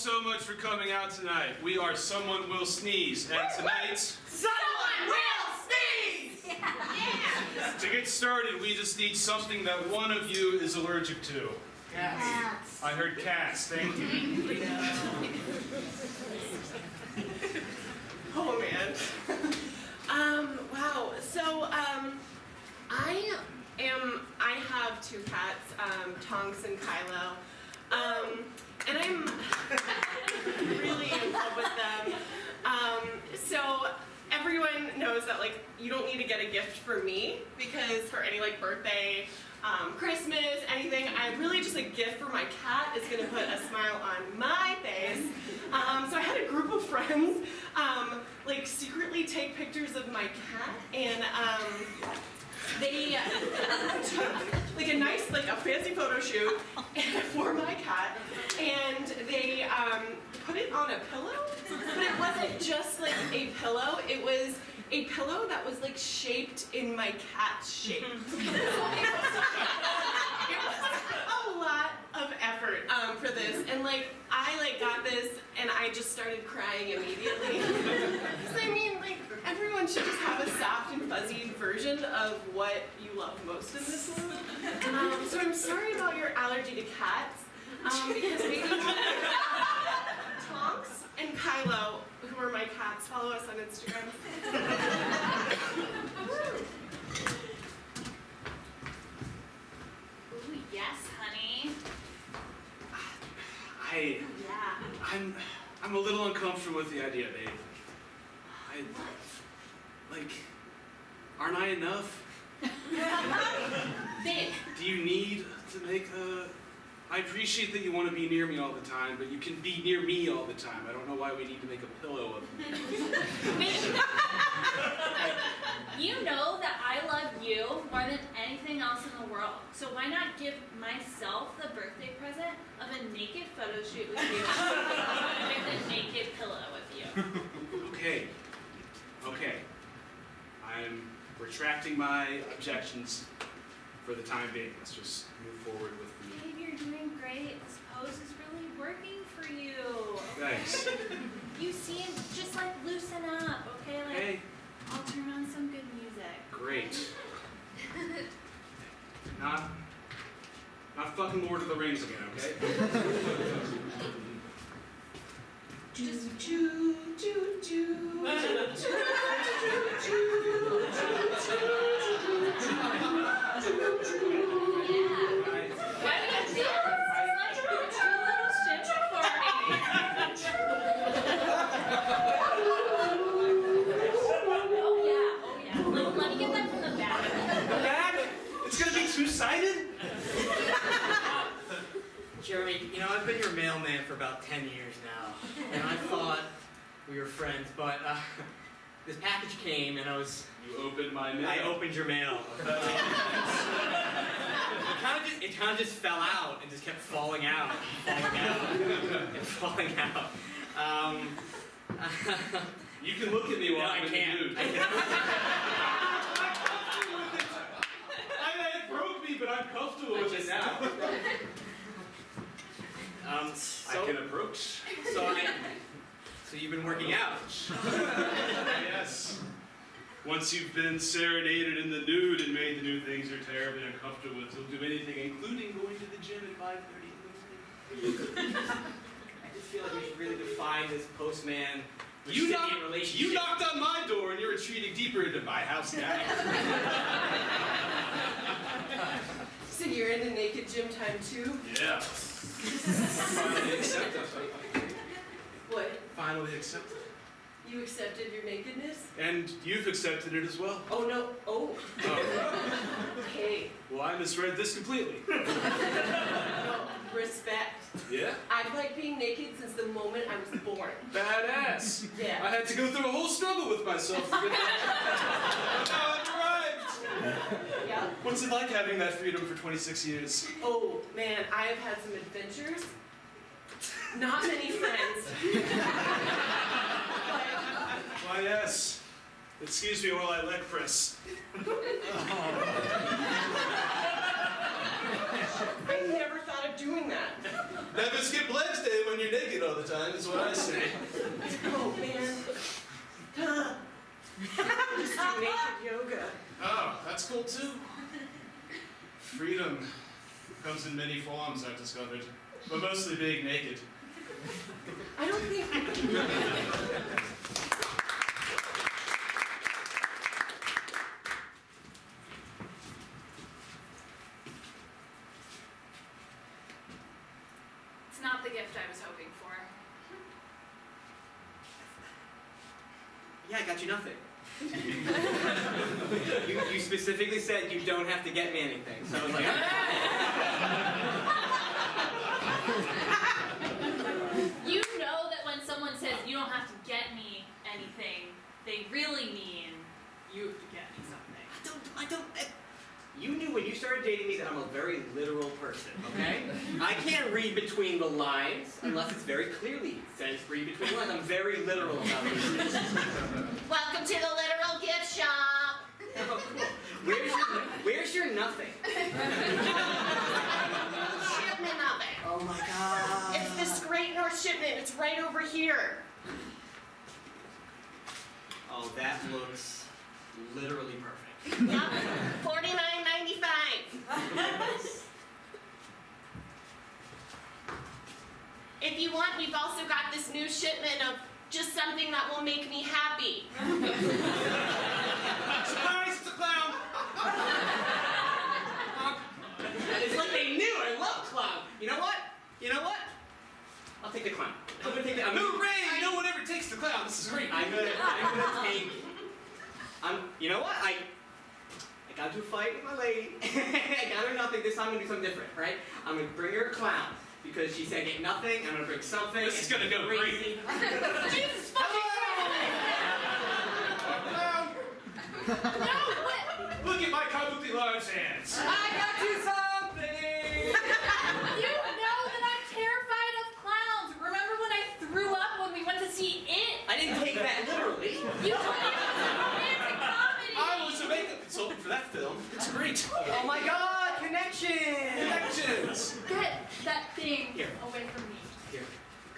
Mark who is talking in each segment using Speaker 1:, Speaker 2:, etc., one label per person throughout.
Speaker 1: so much for coming out tonight. We are Someone Will Sneeze, and tonight,
Speaker 2: Someone will sneeze!
Speaker 3: Yeah!
Speaker 1: to get started, we just need something that one of you is allergic to.
Speaker 2: Cats.
Speaker 1: I heard cats, thank you.
Speaker 2: Oh man. Wow. So I have two cats, Tonks and Kylo. And I'm really in love with them. So everyone knows that like you don't need to get a gift for me because for any like birthday, Christmas, anything, I really just a gift for my cat is gonna put a smile on my face. So I had a group of friends like secretly take pictures of my cat and they took like a nice, like a fancy photo shoot for my cat, and they put it on a pillow, but it wasn't just like a pillow, it was a pillow that was like shaped in my cat's shape. It was a lot of effort for this, and like I like got this and I just started crying immediately. Because I mean, like everyone should just have a soft and fuzzy version of what you love most in this world. So I'm sorry about your allergy to cats, because maybe Tonks and Kylo, who are my cats, follow us on Instagram.
Speaker 3: Ooh, yes, honey.
Speaker 2: Yeah.
Speaker 1: I'm a little uncomfortable with the idea, babe. Aren't I enough?
Speaker 3: Babe.
Speaker 1: Do you need to make a... I appreciate that you want to be near me all the time, but you can be near me all the time. I don't know why we need to make a pillow of me.
Speaker 3: Babe. You know that I love you more than anything else in the world. So why not give myself the birthday present of a naked photo shoot with you with a naked pillow with you?
Speaker 1: Okay. I'm retracting my objections for the time being. Let's just move forward with the...
Speaker 3: Babe, you're doing great. This pose is really working for you.
Speaker 1: Thanks.
Speaker 3: You seem just like loosen up, okay? Like
Speaker 1: Hey,
Speaker 3: I'll turn on some good music.
Speaker 1: great. Not fucking Lord of the Rings again, okay?
Speaker 3: Let me get that from the back.
Speaker 1: Back? It's gonna be two-sided?
Speaker 4: Jeremy, you know, I've been your mailman for about 10 years now, and I thought we were friends, but this package came and
Speaker 1: You opened my mail.
Speaker 4: I opened your mail. It kind of just fell out and just kept falling out, and falling out.
Speaker 1: You can look at me while
Speaker 4: No,
Speaker 1: I'm
Speaker 4: I
Speaker 1: in
Speaker 4: can't.
Speaker 1: the mood. It broke me, but I'm comfortable with it now. I can approach.
Speaker 4: So you've been working out.
Speaker 1: Yes. Once you've been serenaded in the nude and made to do things you're terribly uncomfortable with, you'll do anything, including going to the gym at 5:30 in the morning.
Speaker 4: I just feel like we should really define this postman
Speaker 1: You
Speaker 4: recipient relationship.
Speaker 1: knocked on my door and you're retreating deeper into my house now.
Speaker 2: So you're into naked gym time too?
Speaker 1: Yeah. Finally accept it.
Speaker 2: What?
Speaker 1: Finally accept it.
Speaker 2: You accepted your nakedness?
Speaker 1: And you've accepted it as well.
Speaker 2: Oh no. Oh.
Speaker 1: Oh.
Speaker 2: Okay.
Speaker 1: Well, I misread this completely.
Speaker 2: No, respect.
Speaker 1: Yeah?
Speaker 2: I've liked being naked since the moment I was born.
Speaker 1: Badass. I
Speaker 2: Yeah.
Speaker 1: had to go through a whole struggle with myself to get now I've arrived.
Speaker 2: Yeah.
Speaker 1: What's it like having that freedom for 26 years?
Speaker 2: Oh man, I have had some adventures. Not many friends.
Speaker 1: Why, yes. Excuse me while I leg press.
Speaker 2: I never thought of doing that.
Speaker 1: Never skip legs day when you're naked all the the time, is what I say.
Speaker 2: Oh man. Just do naked yoga.
Speaker 1: Oh, that's cool too. Freedom comes in many forms, I've discovered, but mostly being naked.
Speaker 2: I don't think.
Speaker 3: It's not the gift I was hoping for.
Speaker 4: Yeah, I got you nothing. you specifically said you don't have to get me anything, so I was like,
Speaker 3: You know that when someone says you don't have to get me anything, they really mean you have to get me something.
Speaker 4: You knew when you started dating me that I'm a very literal person, okay? I can't read between the lines unless it's very clearly says read between the lines. I'm very literal about it.
Speaker 2: Welcome to the literal gift shop.
Speaker 4: Oh, cool. Where's your nothing?
Speaker 2: Shipment of it.
Speaker 4: Oh my god.
Speaker 2: It's this Great North shipment. It's right over here.
Speaker 4: Oh, that looks literally perfect.
Speaker 2: Yep. $49.95. If you want, we've also got this new shipment of just something that will make me happy.
Speaker 1: Surprise, it's a clown!
Speaker 4: It's like they knew. I love clown. You know what? I'll take the clown. I'm gonna take the.
Speaker 1: Hooray! No one ever takes the clown. This is great.
Speaker 4: I'm gonna take. You know what? I got into a fight with my lady. I got her nothing. This time I'm gonna do something different, right? I'm gonna bring her a clown because she said get nothing. I'm gonna bring something.
Speaker 1: This is gonna go
Speaker 4: crazy.
Speaker 2: Jesus fucking
Speaker 1: Clown!
Speaker 3: No, what?
Speaker 1: Look at my kabuki large hands.
Speaker 4: I got you something.
Speaker 3: You know that I'm terrified of clowns. Remember when I threw up when we went to see It?
Speaker 4: I didn't take that literally.
Speaker 3: You told me it was a romantic comedy.
Speaker 1: I was a makeup consultant for that film. It's great.
Speaker 4: Oh my God! Connection.
Speaker 1: Connections.
Speaker 3: Get that thing
Speaker 4: Here.
Speaker 3: away from me.
Speaker 4: Here,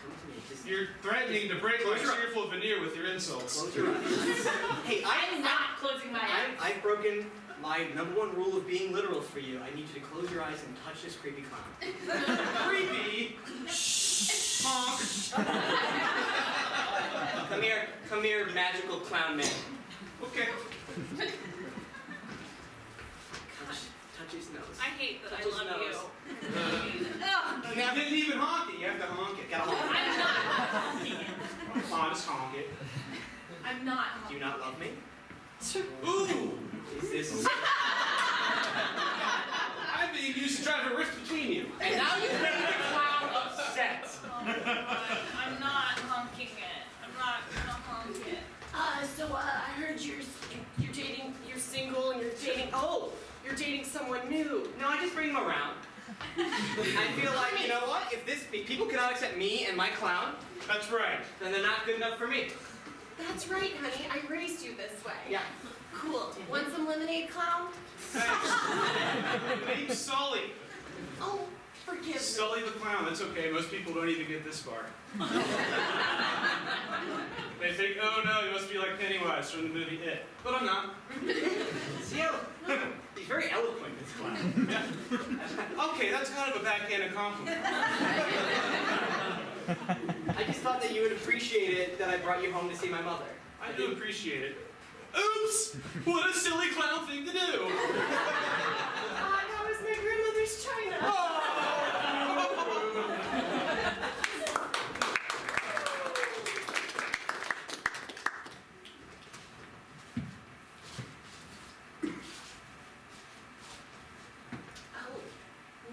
Speaker 4: come to me. Just
Speaker 1: You're threatening to break my
Speaker 4: Close your eyes.
Speaker 1: cheerful veneer with your insults.
Speaker 4: close your eyes. Hey,
Speaker 3: I'm not closing my eyes.
Speaker 4: I've broken my #1 rule of being literal for you. I need you to close your eyes and touch this creepy clown.
Speaker 1: Creepy. Honk.
Speaker 4: Come here, magical clown man.
Speaker 1: Okay.
Speaker 4: Touch his nose.
Speaker 3: I hate that I
Speaker 4: Touch his
Speaker 3: love
Speaker 4: nose.
Speaker 3: you.
Speaker 1: You didn't even honk it. You have to honk it.
Speaker 4: Gotta hold
Speaker 3: I'm
Speaker 4: it.
Speaker 3: not honking it.
Speaker 1: Come on, just honk it.
Speaker 3: I'm not
Speaker 4: Do you
Speaker 3: honking
Speaker 4: not love me?
Speaker 1: Ooh.
Speaker 4: Is this?
Speaker 1: I'm being used to drive a rift between you.
Speaker 4: And now you made the clown upset.
Speaker 3: Oh my God. I'm not honking it. I'm not gonna honk it.
Speaker 2: I heard you're single and you're dating someone new.
Speaker 4: No, I just bring him around. I feel like, you know what? If people cannot accept me and my clown,
Speaker 1: That's right.
Speaker 4: then they're not good enough for me.
Speaker 2: That's right, honey. I raised you this way.
Speaker 4: Yeah.
Speaker 2: Cool. Want some lemonade, clown?
Speaker 1: Thanks. Name's Sully.
Speaker 2: Oh, forgive me.
Speaker 1: Sully the clown. That's okay. Most people don't even get this far. They think, oh no, you must be like Pennywise from the movie It. But I'm not.
Speaker 4: See how he's very eloquent, this clown.
Speaker 1: Yeah. Okay, that's kind of a backhanded compliment.
Speaker 4: I just thought that you would appreciate it that I brought you home to see my mother.
Speaker 1: I do appreciate it. Oops! What a silly clown thing to do!
Speaker 2: That was my grandmother's china. Oh,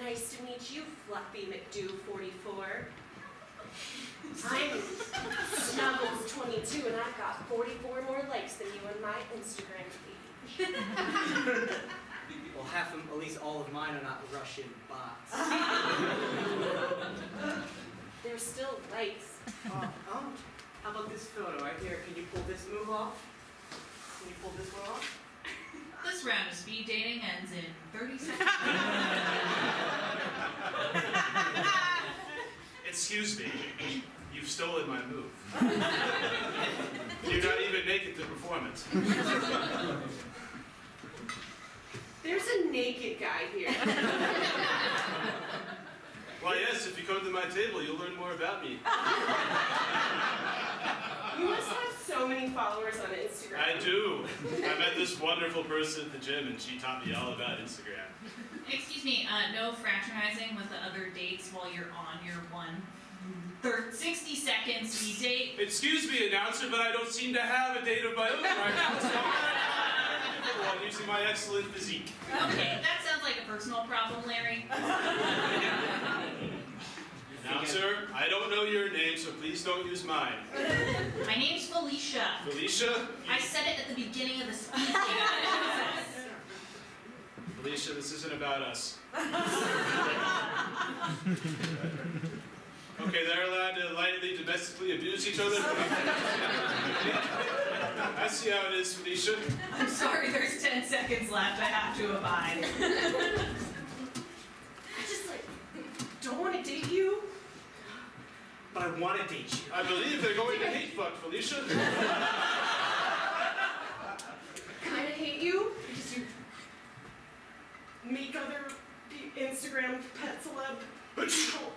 Speaker 2: nice to meet you, Fluffy McDo 44. I'm Snuggles22, and I've got 44 more likes than you on my Instagram page.
Speaker 4: Well, half of, at least all of mine are not Russian bots.
Speaker 2: They're still likes.
Speaker 4: Oh, how about this photo right here? Can you pull this move off? Can you pull this one off?
Speaker 5: This round of speed dating ends in 30 seconds.
Speaker 1: Excuse me. You've stolen my move. You're not even naked to perform it.
Speaker 2: There's a naked guy here.
Speaker 1: Why, yes, if you come to my table, you'll learn more about me.
Speaker 2: You must have so many followers on Instagram.
Speaker 1: I do. I met this wonderful person at the gym, and she taught me all about Instagram.
Speaker 5: Excuse me, no fraternizing with the other dates while you're on your 60 second speed date.
Speaker 1: Excuse me, announcer, but I don't seem to have a date of my own right now, so I'm using my excellent physique.
Speaker 5: Okay, that sounds like a personal problem, Larry.
Speaker 1: Announcer, I don't know your name, so please don't use mine.
Speaker 5: My name's Felicia.
Speaker 1: Felicia?
Speaker 5: I said it at the beginning of the speech.
Speaker 1: Felicia, this isn't about us. Okay, they're allowed to lightly domestically abuse each other. I see how it is, Felicia.
Speaker 5: I'm sorry, there's 10 seconds left. I have to abide.
Speaker 2: I just don't want to date you.
Speaker 4: But I want to date you.
Speaker 1: I believe they're going to hate fuck, Felicia.
Speaker 2: Kind of hate you because you make other Instagram pet celeb people.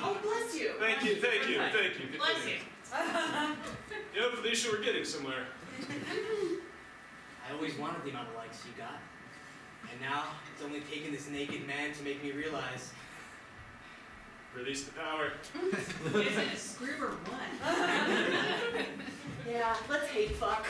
Speaker 2: Oh, bless you.
Speaker 1: Thank you.
Speaker 5: Bless you.
Speaker 1: You know, Felicia, we're getting somewhere.
Speaker 4: I always wanted the amount of likes you got. And now, it's only taken this naked man to make me realize.
Speaker 1: Release the power.
Speaker 5: Is it a screw or what?
Speaker 2: Yeah, let's hate fuck.